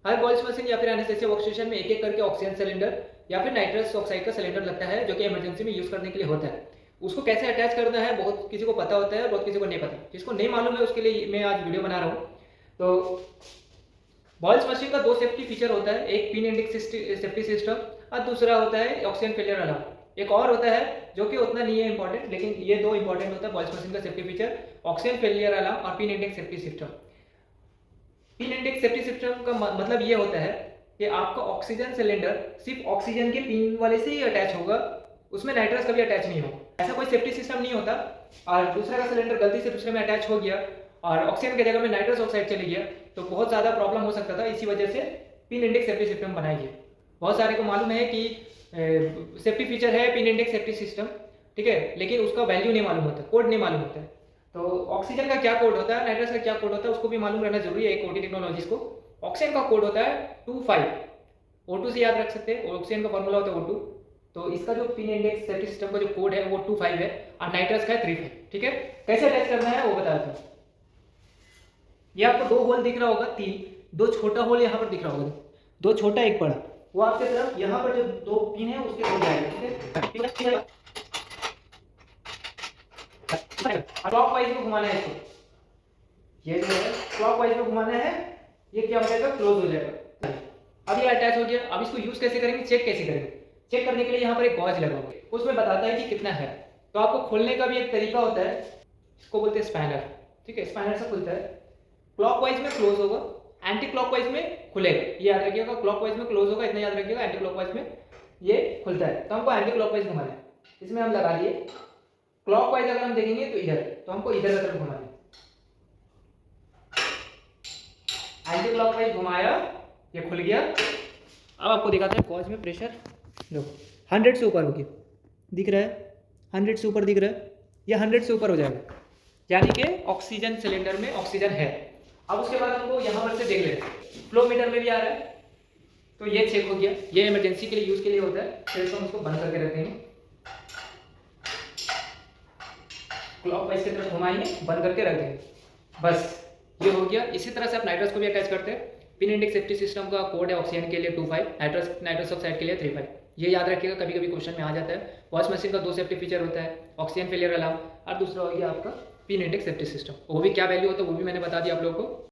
हर boils machine या फिर anaesthesia workstation में एक एक करके ऑक्सीजन सिलेंडर या फिर नाइट्रस ऑक्साइड का सिलेंडर लगता है, जो कि इमरजेंसी में यूज करने के लिए होता है। उसको कैसे अटैच करना है बहुत किसी को पता होता है, बहुत किसी को नहीं पता। जिसको नहीं मालूम है उसके लिए मैं आज वीडियो बना रहा हूँ। तो बॉयल्स मशीन का दो सेफ्टी फीचर होता है, एक पिन एंडिंग सेफ्टी सिस्टम और दूसरा होता है ऑक्सीजन फेलियर अलार्म। एक और होता है जो कि उतना नहीं है इंपॉर्टेंट, लेकिन ये दो इंपॉर्टेंट होता है बॉयल्स मशीन का safety feature, oxygen failure alarm और pin index safety system. Pin index safety system का मतलब ये होता है कि आपका ऑक्सीजन सिलेंडर सिर्फ ऑक्सीजन के पिन वाले से ही अटैच होगा, उसमें नाइट्रस कभी अटैच नहीं होगा। ऐसा कोई सेफ्टी सिस्टम नहीं होता और दूसरे का सिलेंडर गलती से दूसरे में अटैच हो गया और ऑक्सीजन की जगह में नाइट्रस ऑक्साइड चली गया तो बहुत ज़्यादा प्रॉब्लम हो सकता था। इसी वजह से पिन इंडेक्स सेफ्टी सिस्टम बनाई है। बहुत सारे को मालूम है कि सेफ्टी फीचर है पिन इंडेक्स सेफ्टी सिस्टम, ठीक है, लेकिन उसका वैल्यू नहीं मालूम होता, कोड नहीं मालूम होता है। तो ऑक्सीजन का क्या कोड होता है, नाइट्रस का क्या कोड होता है, उसको भी मालूम रहना जरूरी है एक ओटी टेक्नोलॉजीज को। ऑक्सीजन का कोड होता है 25, O2 से याद रख सकते हैं, ऑक्सीजन का फॉर्मूला होता है O2। तो इसका जो पिन इंडेक्स सेफ्टी सिस्टम का जो कोड है वो 25 है और नाइट्रस का है 35, ठीक है। कैसे अटैच करना है वो बता देता हूँ। ये आपको दो होल दिख रहा होगा, तीन, दो छोटा होल यहाँ पर दिख रहा होगा, दो छोटा एक बड़ा, वो आपके तरफ यहाँ पर जो दो पिन है उसके हो जाएगा, ठीक है। क्लॉकवाइज में घुमाना है इसको, ये जो है क्लॉकवाइज में घुमाना है, ये क्या हो जाएगा, क्लोज हो जाएगा। अब ये अटैच हो गया। अब इसको यूज कैसे करेंगे, चेक कैसे करेंगे। चेक करने के लिए यहाँ पर एक गॉज लगा हुआ है, उसमें बताता है कि कितना है। तो आपको खोलने का भी एक तरीका होता है, इसको बोलते हैं स्पैनर, ठीक है। स्पैनर से खुलता है, क्लॉकवाइज में क्लोज होगा, एंटी क्लॉकवाइज में खुलेगा, ये याद रखिएगा। क्लॉकवाइज में क्लोज होगा इतना याद रखिएगा, एंटी क्लॉकवाइज में ये खुलता है। तो हमको एंटी क्लॉकवाइज घुमाना है, इसमें हम लगा दिए। क्लॉकवाइज अगर हम देखेंगे तो इधर, तो हमको इधर की तरफ घुमाना है। एंटी क्लॉकवाइज घुमाया, ये खुल गया। अब आपको दिखाते हैं गॉज में प्रेशर, देखो 100 से ऊपर हो गया, दिख रहा है 100 से ऊपर दिख रहा है, ये 100 से ऊपर हो जाएगा, यानी कि ऑक्सीजन सिलेंडर में ऑक्सीजन है। अब उसके बाद हमको यहाँ पर से देख लेते हैं, फ्लो मीटर में भी आ रहा है, तो ये चेक हो गया। ये इमरजेंसी के लिए यूज के लिए होता है, फिर हम उसको बंद करके रखेंगे, क्लॉकवाइज की तरफ घुमाएंगे, बंद करके रख देंगे, बस ये हो गया। इसी तरह से आप नाइट्रस को भी अटैच करते हैं। पिन इंडेक्स सेफ्टी सिस्टम का कोड है ऑक्सीजन के लिए 25, नाइट्रस ऑक्साइड के लिए 35, ये याद रखिएगा, कभी कभी क्वेश्चन में आ जाता है। वॉश मशीन का दो सेफ्टी फीचर होता है, ऑक्सीजन फेलियर अलार्म और दूसरा हो गया आपका पिन इंडेक्स सेफ्टी सिस्टम। वो भी क्या वैल्यू होता है वो भी मैंने बता दिया आप लोगों को।